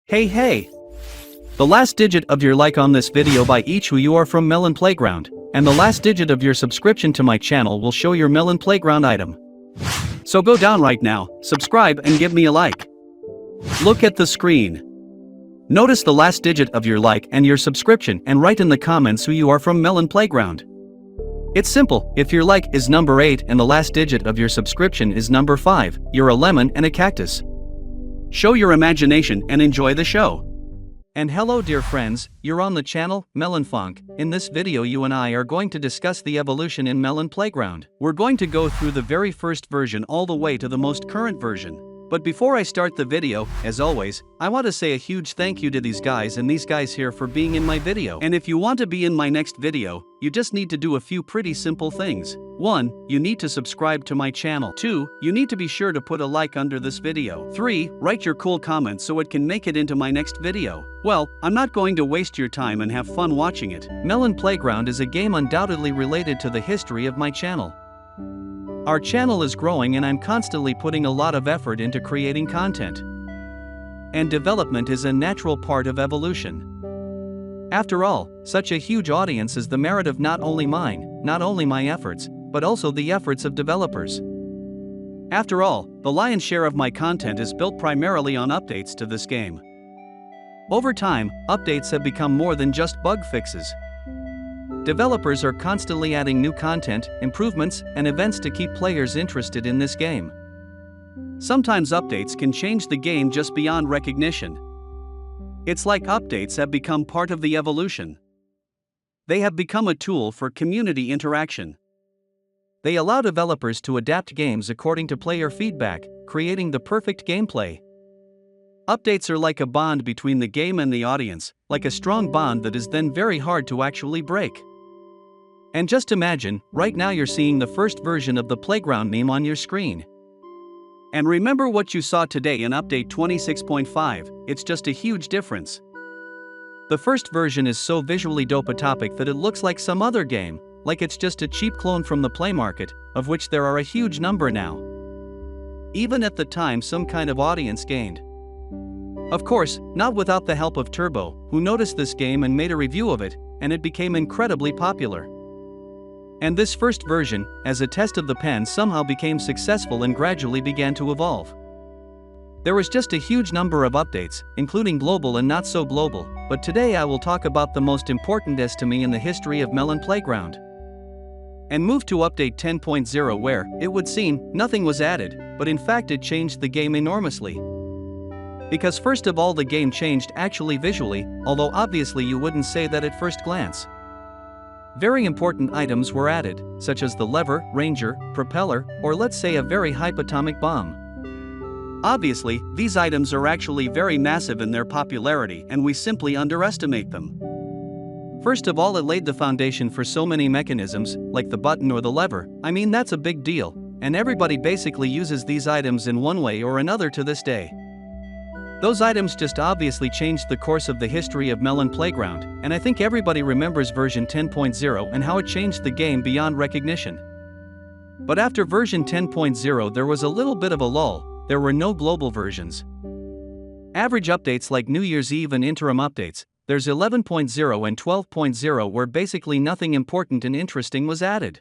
Hey! The last digit of your like on this video by each who you are from Melon Playground, and the last digit of your subscription to my channel will show your Melon Playground item. So go down right now, subscribe and give me a like. Look at the screen. Notice the last digit of your like and your subscription and write in the comments who you are from Melon Playground. It's simple, if your like is number 8 and the last digit of your subscription is number 5, you're a lemon and a cactus. Show your imagination and enjoy the show. And hello dear friends, you're on the channel, Melonfonk. In this video you and I are going to discuss the evolution in Melon Playground. We're going to go through the very first version all the way to the most current version. But before I start the video, as always, I want to say a huge thank you to these guys here for being in my video. And if you want to be in my next video, you just need to do a few pretty simple things. 1. You need to subscribe to my channel. 2. You need to be sure to put a like under this video. 3. Write your cool comments so it can make it into my next video. Well, I'm not going to waste your time and have fun watching it. Melon Playground is a game undoubtedly related to the history of my channel. Our channel is growing and I'm constantly putting a lot of effort into creating content. And development is a natural part of evolution. After all, such a huge audience is the merit of not only my efforts, but also the efforts of developers. After all, the lion's share of my content is built primarily on updates to this game. Over time, updates have become more than just bug fixes. Developers are constantly adding new content, improvements, and events to keep players interested in this game. Sometimes updates can change the game just beyond recognition. It's like updates have become part of the evolution. They have become a tool for community interaction. They allow developers to adapt games according to player feedback, creating the perfect gameplay. Updates are like a bond between the game and the audience, like a strong bond that is then very hard to actually break. And just imagine, right now you're seeing the first version of the Playground meme on your screen. And remember what you saw today in update 26.5, it's just a huge difference. The first version is so visually dope-a-topic that it looks like some other game, like it's just a cheap clone from the Play Market, of which there are a huge number now. Even at the time some kind of audience gained. Of course, not without the help of Turbo, who noticed this game and made a review of it, and it became incredibly popular. And this first version, as a test of the pen, somehow became successful and gradually began to evolve. There was just a huge number of updates, including global and not so global, but today I will talk about the most important to me in the history of Melon Playground. And move to update 10.0 where, it would seem, nothing was added, but in fact it changed the game enormously. Because first of all the game changed actually visually, although obviously you wouldn't say that at first glance. Very important items were added, such as the lever, ranger, propeller, or let's say a very hype atomic bomb. Obviously, these items are actually very massive in their popularity and we simply underestimate them. First of all, it laid the foundation for so many mechanisms, like the button or the lever. I mean, that's a big deal, and everybody basically uses these items in one way or another to this day. Those items just obviously changed the course of the history of Melon Playground, and I think everybody remembers version 10.0 and how it changed the game beyond recognition. But after version 10.0 there was a little bit of a lull, there were no global versions. Average updates like New Year's Eve and interim updates, there's 11.0 and 12.0 where basically nothing important and interesting was added.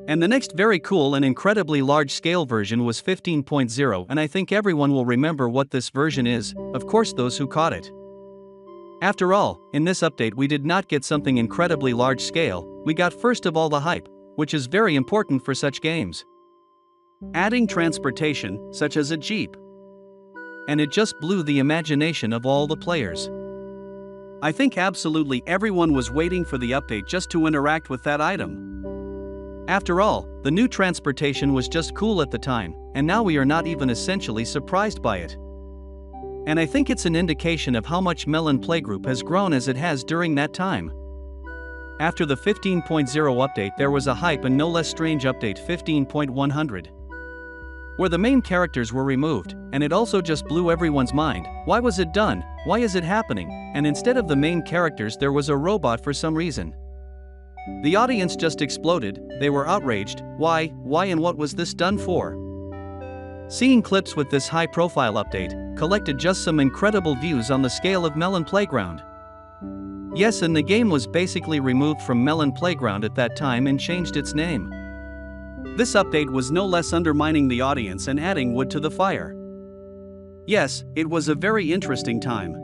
And the next very cool and incredibly large-scale version was 15.0, and I think everyone will remember what this version is, of course those who caught it. After all, in this update we did not get something incredibly large-scale, we got first of all the hype, which is very important for such games. Adding transportation, such as a jeep. And it just blew the imagination of all the players. I think absolutely everyone was waiting for the update just to interact with that item. After all, the new transportation was just cool at the time, and now we are not even essentially surprised by it. And I think it's an indication of how much Melon Playgroup has grown as it has during that time. After the 15.0 update there was a hype and no less strange update 15.100. Where the main characters were removed, and it also just blew everyone's mind. Why was it done? Why is it happening? And instead of the main characters there was a robot for some reason. The audience just exploded, they were outraged, why and what was this done for? Seeing clips with this high-profile update collected just some incredible views on the scale of Melon Playground. Yes, and the game was basically removed from Melon Playground at that time and changed its name. This update was no less undermining the audience and adding wood to the fire. Yes, it was a very interesting time.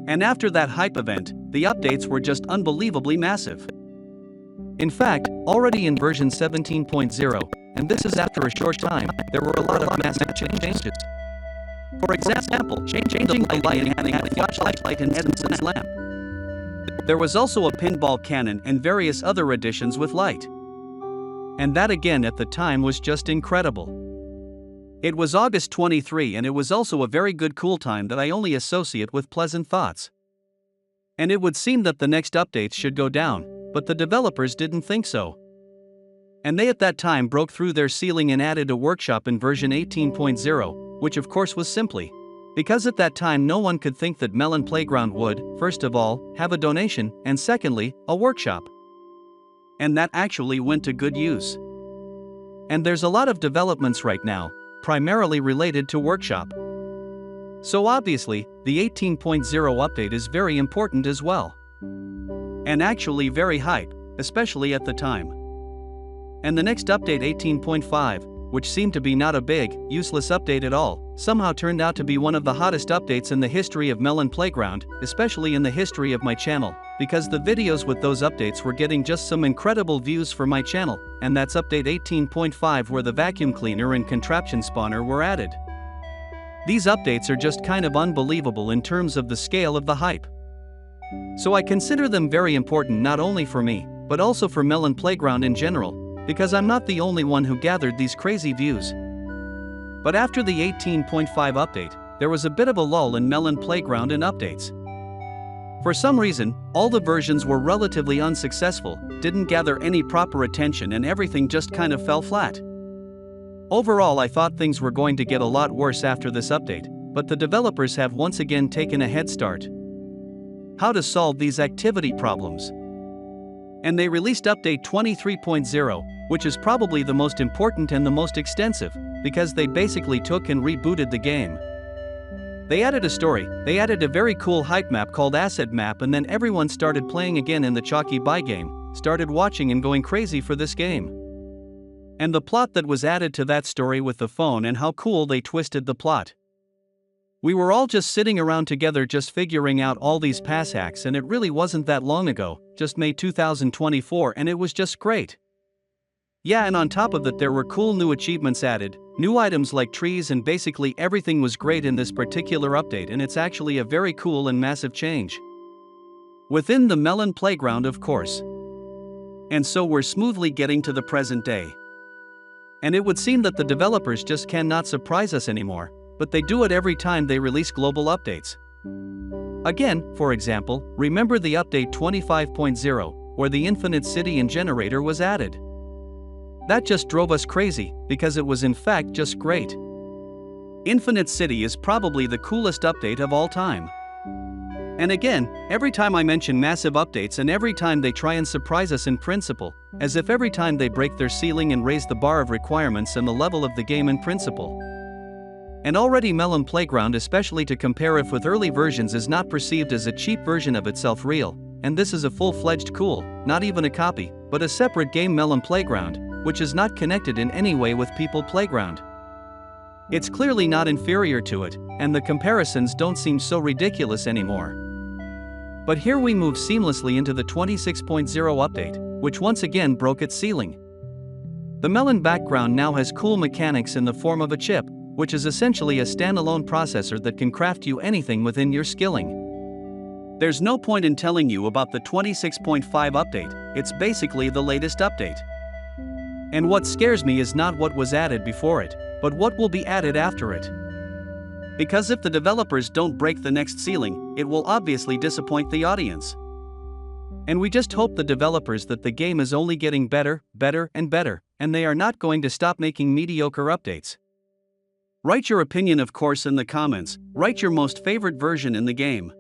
And after that hype event, the updates were just unbelievably massive. In fact, already in version 17.0, and this is after a short time, there were a lot of massive changes. For example, changing the light and adding a flashlight in Edison's lamp. There was also a pinball cannon and various other additions with light. And that again at the time was just incredible. It was August 23 and it was also a very good cool time that I only associate with pleasant thoughts. And it would seem that the next updates should go down, but the developers didn't think so. And they at that time broke through their ceiling and added a workshop in version 18.0, which of course was simply because at that time no one could think that Melon Playground would, first of all, have a donation, and secondly, a workshop. And that actually went to good use. And there's a lot of developments right now, primarily related to workshop. So obviously, the 18.0 update is very important as well. And actually very hype, especially at the time. And the next update 18.5, which seemed to be not a big, useless update at all, somehow turned out to be one of the hottest updates in the history of Melon Playground, especially in the history of my channel, because the videos with those updates were getting just some incredible views for my channel, and that's update 18.5 where the vacuum cleaner and contraption spawner were added. These updates are just kind of unbelievable in terms of the scale of the hype. So I consider them very important not only for me, but also for Melon Playground in general, because I'm not the only one who gathered these crazy views. But after the 18.5 update, there was a bit of a lull in Melon Playground and updates. For some reason, all the versions were relatively unsuccessful, didn't gather any proper attention and everything just kind of fell flat. Overall, I thought things were going to get a lot worse after this update, but the developers have once again taken a head start. How to solve these activity problems. And they released update 23.0, which is probably the most important and the most extensive, because they basically took and rebooted the game. They added a story, they added a very cool hype map called Asset Map, and then everyone started playing again in the Chalky Buy game, started watching and going crazy for this game. And the plot that was added to that story with the phone and how cool they twisted the plot. We were all just sitting around together just figuring out all these pass hacks, and it really wasn't that long ago, just May 2024, and it was just great. Yeah, and on top of that there were cool new achievements added, new items like trees, and basically everything was great in this particular update, and it's actually a very cool and massive change. Within the Melon Playground, of course. And so we're smoothly getting to the present day. And it would seem that the developers just cannot surprise us anymore, but they do it every time they release global updates. Again, for example, remember the update 25.0, where the Infinite City and Generator was added. That just drove us crazy, because it was in fact just great. Infinite City is probably the coolest update of all time. And again, every time I mention massive updates and every time they try and surprise us in principle, as if every time they break their ceiling and raise the bar of requirements and the level of the game in principle. And already Melon Playground, especially to compare it with early versions, is not perceived as a cheap version of itself real, and this is a full-fledged cool, not even a copy, but a separate game Melon Playground, which is not connected in any way with People Playground. It's clearly not inferior to it, and the comparisons don't seem so ridiculous anymore. But here we move seamlessly into the 26.0 update, which once again broke its ceiling. The Melon background now has cool mechanics in the form of a chip, which is essentially a standalone processor that can craft you anything within your skilling. There's no point in telling you about the 26.5 update, it's basically the latest update. And what scares me is not what was added before it, but what will be added after it. Because if the developers don't break the next ceiling, it will obviously disappoint the audience. And we just hope the developers that the game is only getting better, better, and better, and they are not going to stop making mediocre updates. Write your opinion, of course, in the comments. Write your most favorite version in the game.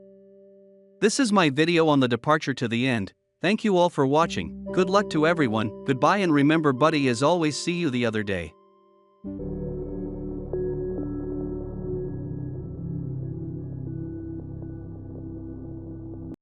This is my video on the departure to the end. Thank you all for watching. Good luck to everyone. Goodbye, and remember, buddy, as always, see you the other day.